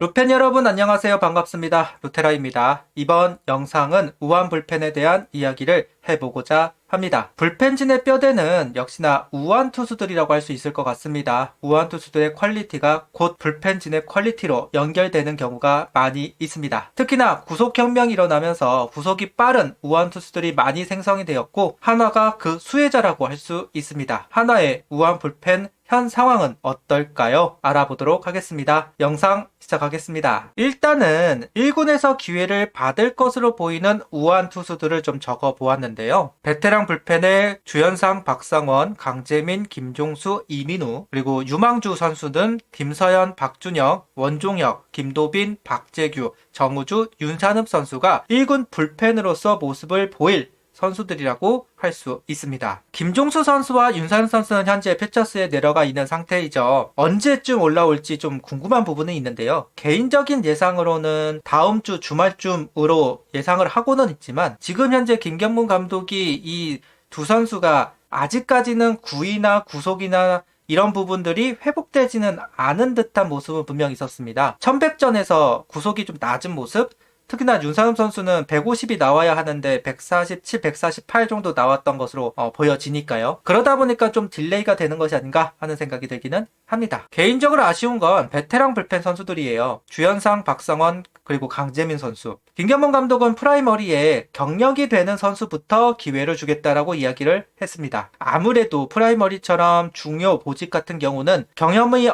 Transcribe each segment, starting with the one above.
루펜 여러분 안녕하세요. 반갑습니다. 루테라입니다. 이번 영상은 우한 불펜에 대한 이야기를 해보고자 합니다. 불펜진의 뼈대는 역시나 우한 투수들이라고 할 수 있을 것 같습니다. 우한 투수들의 퀄리티가 곧 불펜진의 퀄리티로 연결되는 경우가 많이 있습니다. 특히나 구속혁명이 일어나면서 구속이 빠른 우한 투수들이 많이 생성이 되었고 한화가 그 수혜자라고 할 수 있습니다. 한화의 우한 불펜 현 상황은 어떨까요? 알아보도록 하겠습니다. 영상 시작하겠습니다. 일단은 1군에서 기회를 받을 것으로 보이는 우한 투수들을 좀 적어 보았는데요. 베테랑 불펜의 주현상, 박상원, 강재민, 김종수, 이민우, 그리고 유망주 선수는 김서현, 박준혁, 원종혁, 김도빈, 박재규, 정우주, 윤산읍 선수가 1군 불펜으로서 모습을 보일 선수들이라고 할 수 있습니다. 김종수 선수와 윤산읍 선수는 현재 피처스에 내려가 있는 상태이죠. 언제쯤 올라올지 좀 궁금한 부분은 있는데요. 개인적인 예상으로는 다음 주 주말쯤으로 예상을 하고는 있지만 지금 현재 김경문 감독이 이 두 선수가 아직까지는 구위나 구속이나 이런 부분들이 회복되지는 않은 듯한 모습은 분명히 있었습니다. 천백전에서 구속이 좀 낮은 모습, 특히나 윤상엽 선수는 150이 나와야 하는데 147, 148 정도 나왔던 것으로 보여지니까요. 그러다 보니까 좀 딜레이가 되는 것이 아닌가 하는 생각이 들기는 합니다. 개인적으로 아쉬운 건 베테랑 불펜 선수들이에요. 주현상, 박성원, 그리고 강재민 선수. 김경문 감독은 프라이머리에 경력이 되는 선수부터 기회를 주겠다라고 이야기를 했습니다. 아무래도 프라이머리처럼 중요 보직 같은 경우는 경험이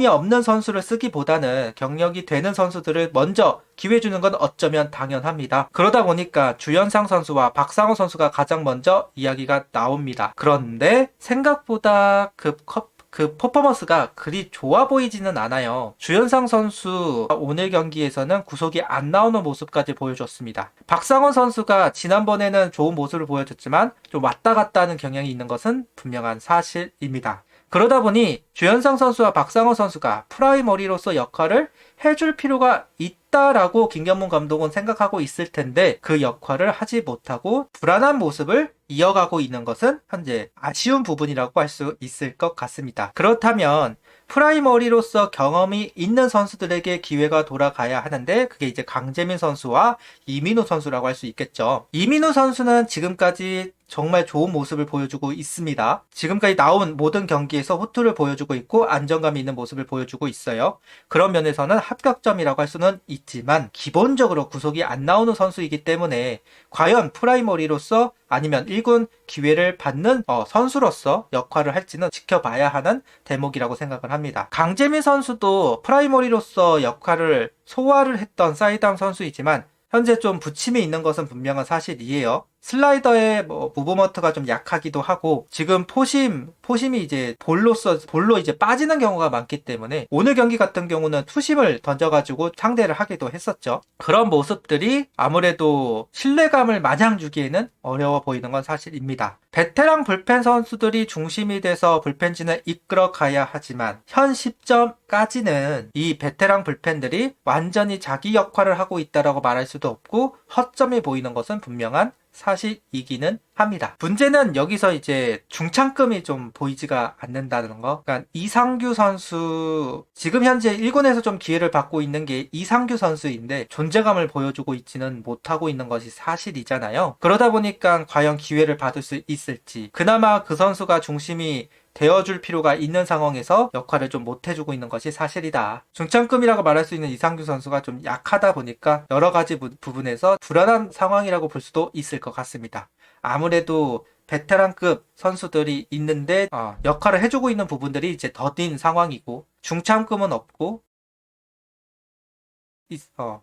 없는 선수를 쓰기보다는 경력이 되는 선수들을 먼저 기회 주는 건 어쩌면 당연합니다. 그러다 보니까 주현상 선수와 박상호 선수가 가장 먼저 이야기가 나옵니다. 그런데 생각보다 그 퍼포먼스가 그리 좋아 보이지는 않아요. 주현상 선수 오늘 경기에서는 구속이 안 나오는 모습까지 보여줬습니다. 박상원 선수가 지난번에는 좋은 모습을 보여줬지만 좀 왔다 갔다 하는 경향이 있는 것은 분명한 사실입니다. 그러다 보니 주현상 선수와 박상원 선수가 프라이머리로서 역할을 해줄 필요가 있다라고 김경문 감독은 생각하고 있을 텐데 그 역할을 하지 못하고 불안한 모습을 이어가고 있는 것은 현재 아쉬운 부분이라고 할 수 있을 것 같습니다. 그렇다면 프라이머리로서 경험이 있는 선수들에게 기회가 돌아가야 하는데 그게 이제 강재민 선수와 이민우 선수라고 할 수 있겠죠. 이민우 선수는 지금까지 정말 좋은 모습을 보여주고 있습니다. 지금까지 나온 모든 경기에서 호투를 보여주고 있고 안정감 있는 모습을 보여주고 있어요. 그런 면에서는 합격점이라고 할 수는 있지만 기본적으로 구속이 안 나오는 선수이기 때문에 과연 프라이머리로서 아니면 1군 기회를 받는 선수로서 역할을 할지는 지켜봐야 하는 대목이라고 생각을 합니다. 강재민 선수도 프라이머리로서 역할을 소화를 했던 사이드암 선수이지만 현재 좀 부침이 있는 것은 분명한 사실이에요. 슬라이더의 무브먼트가 좀 약하기도 하고 지금 포심이 이제 볼로 이제 빠지는 경우가 많기 때문에 오늘 경기 같은 경우는 투심을 던져가지고 상대를 하기도 했었죠. 그런 모습들이 아무래도 신뢰감을 마냥 주기에는 어려워 보이는 건 사실입니다. 베테랑 불펜 선수들이 중심이 돼서 불펜진을 이끌어 가야 하지만 현 시점까지는 이 베테랑 불펜들이 완전히 자기 역할을 하고 있다라고 말할 수도 없고 허점이 보이는 것은 분명한 사실이기는 합니다. 문제는 여기서 이제 중창금이 좀 보이지가 않는다는 거. 그러니까 이상규 선수 지금 현재 1군에서 좀 기회를 받고 있는 게 이상규 선수인데 존재감을 보여주고 있지는 못하고 있는 것이 사실이잖아요. 그러다 보니까 과연 기회를 받을 수 있을지 그나마 그 선수가 중심이 되어줄 필요가 있는 상황에서 역할을 좀 못해주고 있는 것이 사실이다. 중창급이라고 말할 수 있는 이상규 선수가 좀 약하다 보니까 여러 가지 부분에서 불안한 상황이라고 볼 수도 있을 것 같습니다. 아무래도 베테랑급 선수들이 있는데 역할을 해주고 있는 부분들이 이제 더딘 상황이고 중창급은 없고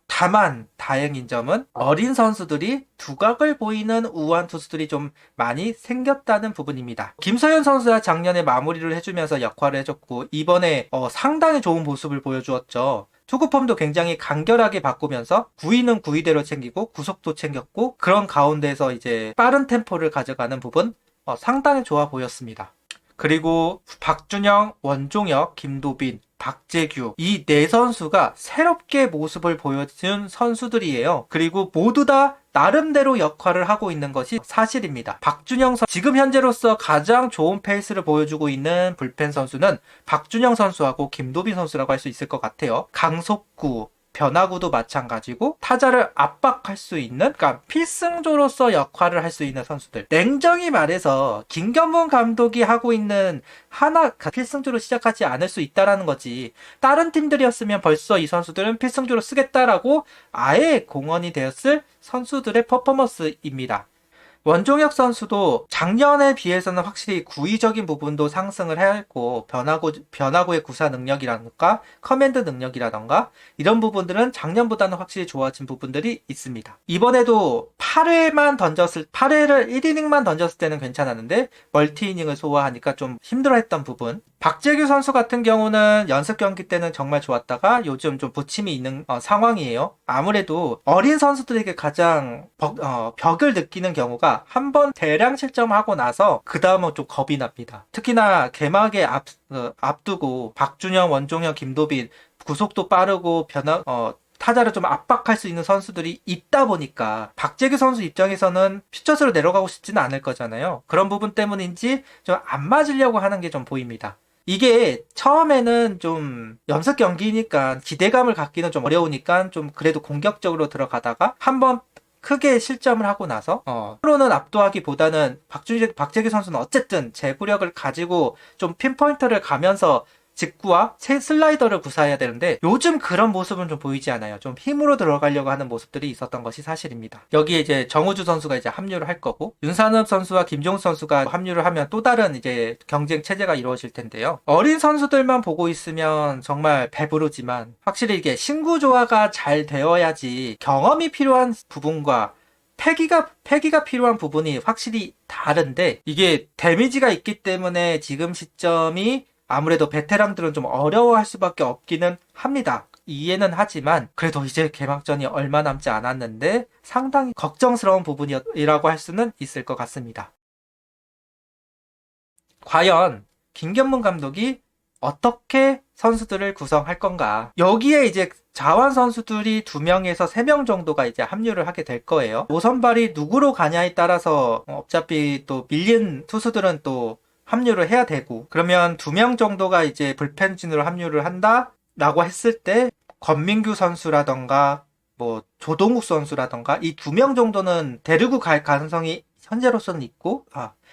다만 다행인 점은 어린 선수들이 두각을 보이는 우한 투수들이 좀 많이 생겼다는 부분입니다. 김서현 선수가 작년에 마무리를 해주면서 역할을 해줬고 이번에 상당히 좋은 모습을 보여주었죠. 투구폼도 굉장히 간결하게 바꾸면서 구위는 구위대로 챙기고 구속도 챙겼고 그런 가운데서 이제 빠른 템포를 가져가는 부분 상당히 좋아 보였습니다. 그리고 박준영, 원종혁, 김도빈, 박재규 이 네 선수가 새롭게 모습을 보여준 선수들이에요. 그리고 모두 다 나름대로 역할을 하고 있는 것이 사실입니다. 박준영 선수, 지금 현재로서 가장 좋은 페이스를 보여주고 있는 불펜 선수는 박준영 선수하고 김도빈 선수라고 할 수 있을 것 같아요. 강속구, 변화구도 마찬가지고 타자를 압박할 수 있는, 그러니까 필승조로서 역할을 할 수 있는 선수들. 냉정히 말해서 김경문 감독이 하고 있는 하나 필승조로 시작하지 않을 수 있다라는 거지. 다른 팀들이었으면 벌써 이 선수들은 필승조로 쓰겠다라고 아예 공언이 되었을 선수들의 퍼포먼스입니다. 원종혁 선수도 작년에 비해서는 확실히 구위적인 부분도 상승을 해야 했고, 변화구의 구사 능력이라든가 커맨드 능력이라든가 이런 부분들은 작년보다는 확실히 좋아진 부분들이 있습니다. 이번에도 8회를 1이닝만 던졌을 때는 괜찮았는데 멀티이닝을 소화하니까 좀 힘들어했던 부분. 박재규 선수 같은 경우는 연습 경기 때는 정말 좋았다가 요즘 좀 부침이 있는 상황이에요. 아무래도 어린 선수들에게 가장 벽을 느끼는 경우가 한번 대량 실점하고 나서 그 다음은 좀 겁이 납니다. 특히나 개막에 앞두고 박준영, 원종혁, 김도빈 구속도 빠르고 타자를 좀 압박할 수 있는 선수들이 있다 보니까 박재규 선수 입장에서는 퓨처스로 내려가고 싶지는 않을 거잖아요. 그런 부분 때문인지 좀 안 맞으려고 하는 게 좀 보입니다. 이게 처음에는 좀 연습 경기니까 기대감을 갖기는 좀 어려우니까 좀 그래도 공격적으로 들어가다가 한번 크게 실점을 하고 나서 프로는 압도하기보다는 박재규 선수는 어쨌든 제구력을 가지고 좀 핀포인트를 가면서 직구와 슬라이더를 구사해야 되는데 요즘 그런 모습은 좀 보이지 않아요. 좀 힘으로 들어가려고 하는 모습들이 있었던 것이 사실입니다. 여기에 이제 정우주 선수가 이제 합류를 할 거고, 윤산읍 선수와 김종수 선수가 합류를 하면 또 다른 이제 경쟁 체제가 이루어질 텐데요. 어린 선수들만 보고 있으면 정말 배부르지만 확실히 이게 신구 조화가 잘 되어야지 경험이 필요한 부분과 패기가 필요한 부분이 확실히 다른데, 이게 데미지가 있기 때문에 지금 시점이 아무래도 베테랑들은 좀 어려워할 수밖에 없기는 합니다. 이해는 하지만 그래도 이제 개막전이 얼마 남지 않았는데 상당히 걱정스러운 부분이라고 할 수는 있을 것 같습니다. 과연 김경문 감독이 어떻게 선수들을 구성할 건가? 여기에 이제 자완 선수들이 2명에서 3명 정도가 이제 합류를 하게 될 거예요. 오선발이 누구로 가냐에 따라서 어차피 또 밀린 투수들은 또 합류를 해야 되고, 그러면 2명 정도가 이제 불펜진으로 합류를 한다라고 했을 때 권민규 선수라던가 뭐 조동욱 선수라던가 이 2명 정도는 데리고 갈 가능성이 현재로서는 있고,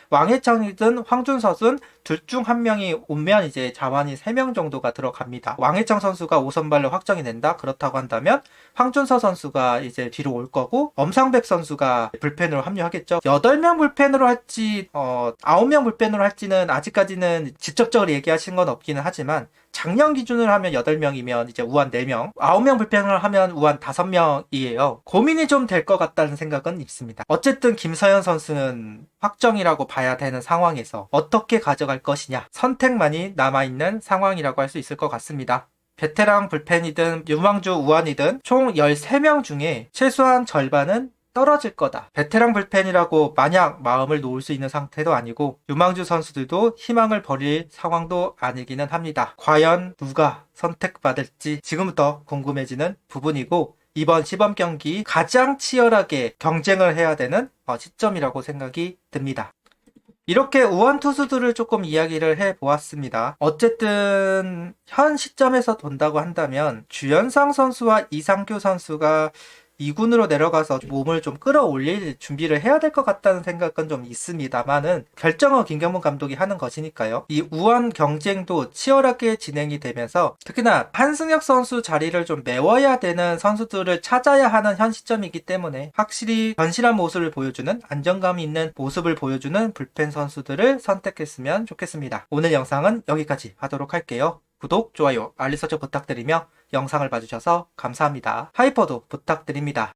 왕해창이든 황준서든 둘 중 한 명이 오면 이제 자완이 3명 정도가 들어갑니다. 왕해창 선수가 5선발로 확정이 된다? 그렇다고 한다면 황준서 선수가 이제 뒤로 올 거고, 엄상백 선수가 불펜으로 합류하겠죠. 8명 불펜으로 할지 9명 불펜으로 할지는 아직까지는 직접적으로 얘기하신 건 없기는 하지만, 작년 기준으로 하면 8명이면 이제 우한 4명, 9명 불펜을 하면 우한 5명이에요. 고민이 좀 될 것 같다는 생각은 있습니다. 어쨌든 김서현 선수는 확정이라고 봐야 되는 상황에서 어떻게 가져갈 것이냐, 선택만이 남아있는 상황이라고 할 수 있을 것 같습니다. 베테랑 불펜이든 유망주 우한이든 총 13명 중에 최소한 절반은 떨어질 거다. 베테랑 불펜이라고 마냥 마음을 놓을 수 있는 상태도 아니고 유망주 선수들도 희망을 버릴 상황도 아니기는 합니다. 과연 누가 선택받을지 지금부터 궁금해지는 부분이고, 이번 시범 경기 가장 치열하게 경쟁을 해야 되는 시점이라고 생각이 듭니다. 이렇게 우원 투수들을 조금 이야기를 해보았습니다. 어쨌든 현 시점에서 본다고 한다면 주연상 선수와 이상규 선수가 2군으로 내려가서 몸을 좀 끌어올릴 준비를 해야 될 것 같다는 생각은 좀 있습니다만은 결정은 김경문 감독이 하는 것이니까요. 이 우원 경쟁도 치열하게 진행이 되면서 특히나 한승혁 선수 자리를 좀 메워야 되는 선수들을 찾아야 하는 현 시점이기 때문에 확실히 견실한 모습을 보여주는, 안정감 있는 모습을 보여주는 불펜 선수들을 선택했으면 좋겠습니다. 오늘 영상은 여기까지 하도록 할게요. 구독, 좋아요, 알림 설정 부탁드리며 영상을 봐주셔서 감사합니다. 하이퍼도 부탁드립니다.